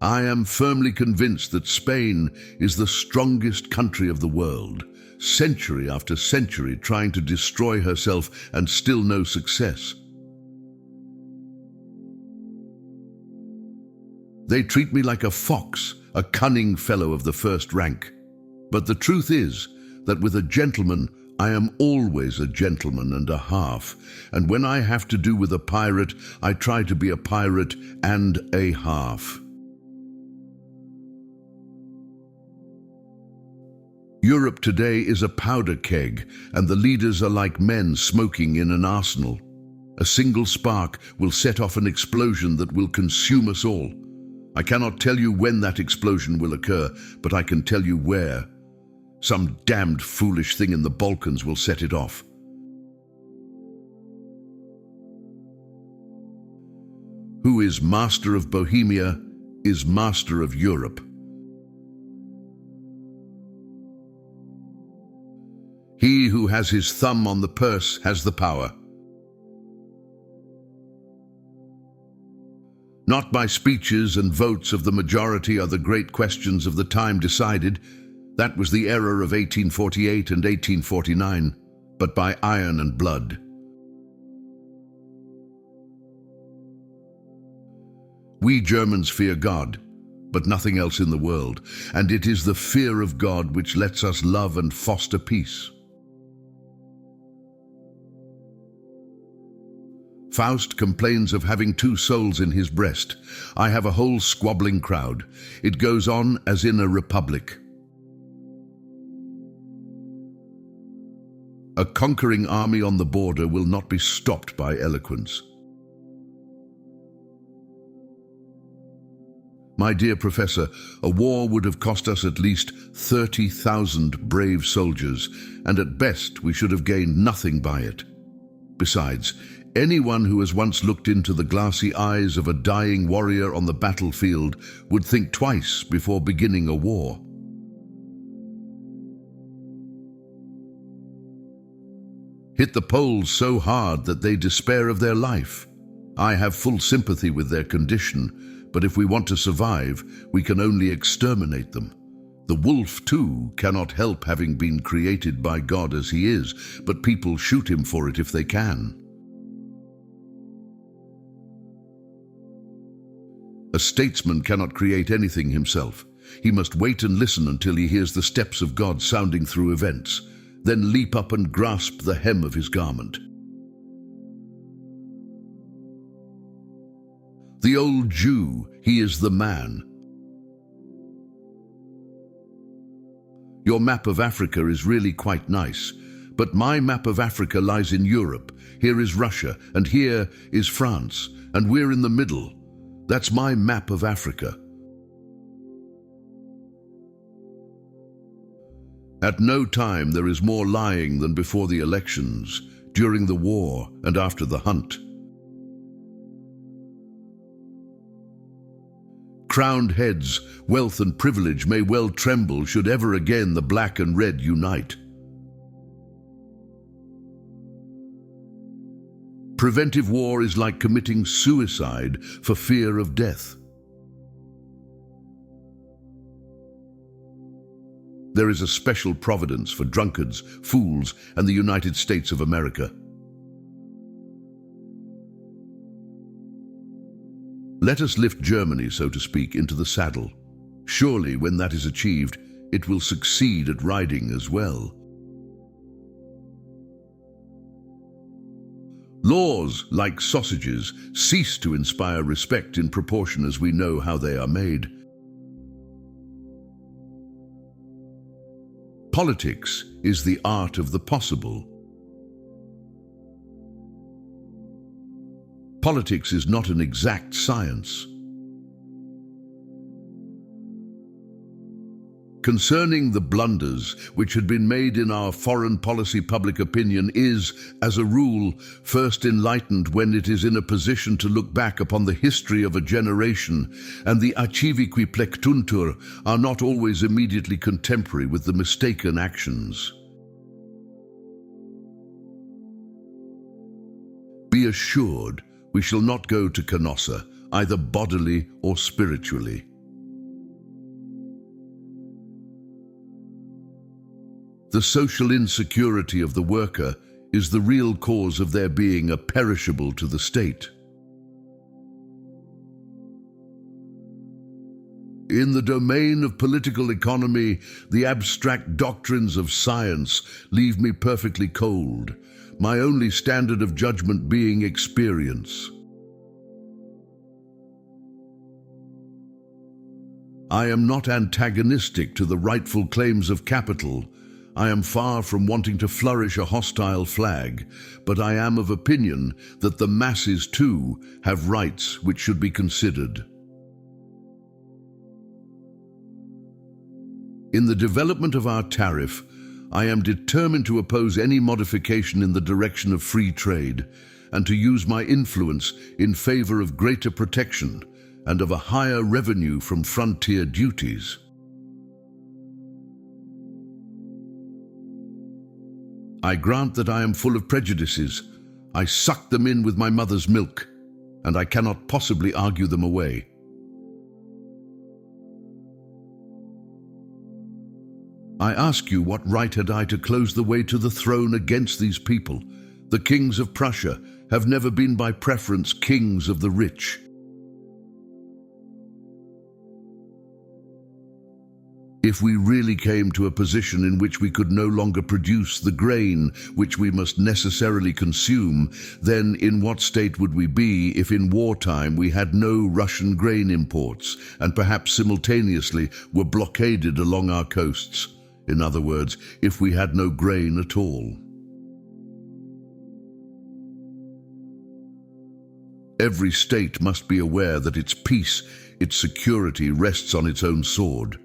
I am firmly convinced that Spain is the strongest country of the world, century after century trying to destroy herself and still no success. They treat me like a fox, a cunning fellow of the first rank. But the truth is that with a gentleman, I am always a gentleman and a half, and when I have to do with a pirate, I try to be a pirate and a half. Europe today is a powder keg, and the leaders are like men smoking in an arsenal. A single spark will set off an explosion that will consume us all. I cannot tell you when that explosion will occur, but I can tell you where. Some damned foolish thing in the Balkans will set it off. Who is master of Bohemia is master of Europe. He who has his thumb on the purse has the power. Not by speeches and votes of the majority are the great questions of the time decided. That was the error of 1848 and 1849, but by iron and blood. We Germans fear God, but nothing else in the world, and it is the fear of God which lets us love and foster peace. Faust complains of having two souls in his breast. I have a whole squabbling crowd. It goes on as in a republic. A conquering army on the border will not be stopped by eloquence. My dear Professor, a war would have cost us at least 30,000 brave soldiers, and at best we should have gained nothing by it. Besides, anyone who has once looked into the glassy eyes of a dying warrior on the battlefield would think twice before beginning a war. Hit the Poles so hard that they despair of their life. I have full sympathy with their condition, but if we want to survive, we can only exterminate them. The wolf, too, cannot help having been created by God as he is, but people shoot him for it if they can. A statesman cannot create anything himself. He must wait and listen until he hears the steps of God sounding through events, then leap up and grasp the hem of his garment. The old Jew, he is the man. Your map of Africa is really quite nice, but my map of Africa lies in Europe. Here is Russia, and here is France, and we're in the middle. That's my map of Africa. At no time there is more lying than before the elections, during the war, and after the hunt. Crowned heads, wealth and privilege may well tremble should ever again the black and red unite. Preventive war is like committing suicide for fear of death. There is a special providence for drunkards, fools, and the United States of America. Let us lift Germany, so to speak, into the saddle. Surely, when that is achieved, it will succeed at riding as well. Laws, like sausages, cease to inspire respect in proportion as we know how they are made. Politics is the art of the possible. Politics is not an exact science. Concerning the blunders which had been made in our foreign policy, public opinion is, as a rule, first enlightened when it is in a position to look back upon the history of a generation, and the acivi qui plectuntur are not always immediately contemporary with the mistaken actions. Be assured, we shall not go to Canossa, either bodily or spiritually. The social insecurity of the worker is the real cause of their being a perishable to the state. In the domain of political economy, the abstract doctrines of science leave me perfectly cold, my only standard of judgment being experience. I am not antagonistic to the rightful claims of capital. I am far from wanting to flourish a hostile flag, but I am of opinion that the masses too have rights which should be considered. In the development of our tariff, I am determined to oppose any modification in the direction of free trade and to use my influence in favor of greater protection and of a higher revenue from frontier duties. I grant that I am full of prejudices. I sucked them in with my mother's milk, and I cannot possibly argue them away. I ask you, what right had I to close the way to the throne against these people? The kings of Prussia have never been by preference kings of the rich. If we really came to a position in which we could no longer produce the grain which we must necessarily consume, then in what state would we be if in wartime we had no Russian grain imports and perhaps simultaneously were blockaded along our coasts? In other words, if we had no grain at all. Every state must be aware that its peace, its security rests on its own sword.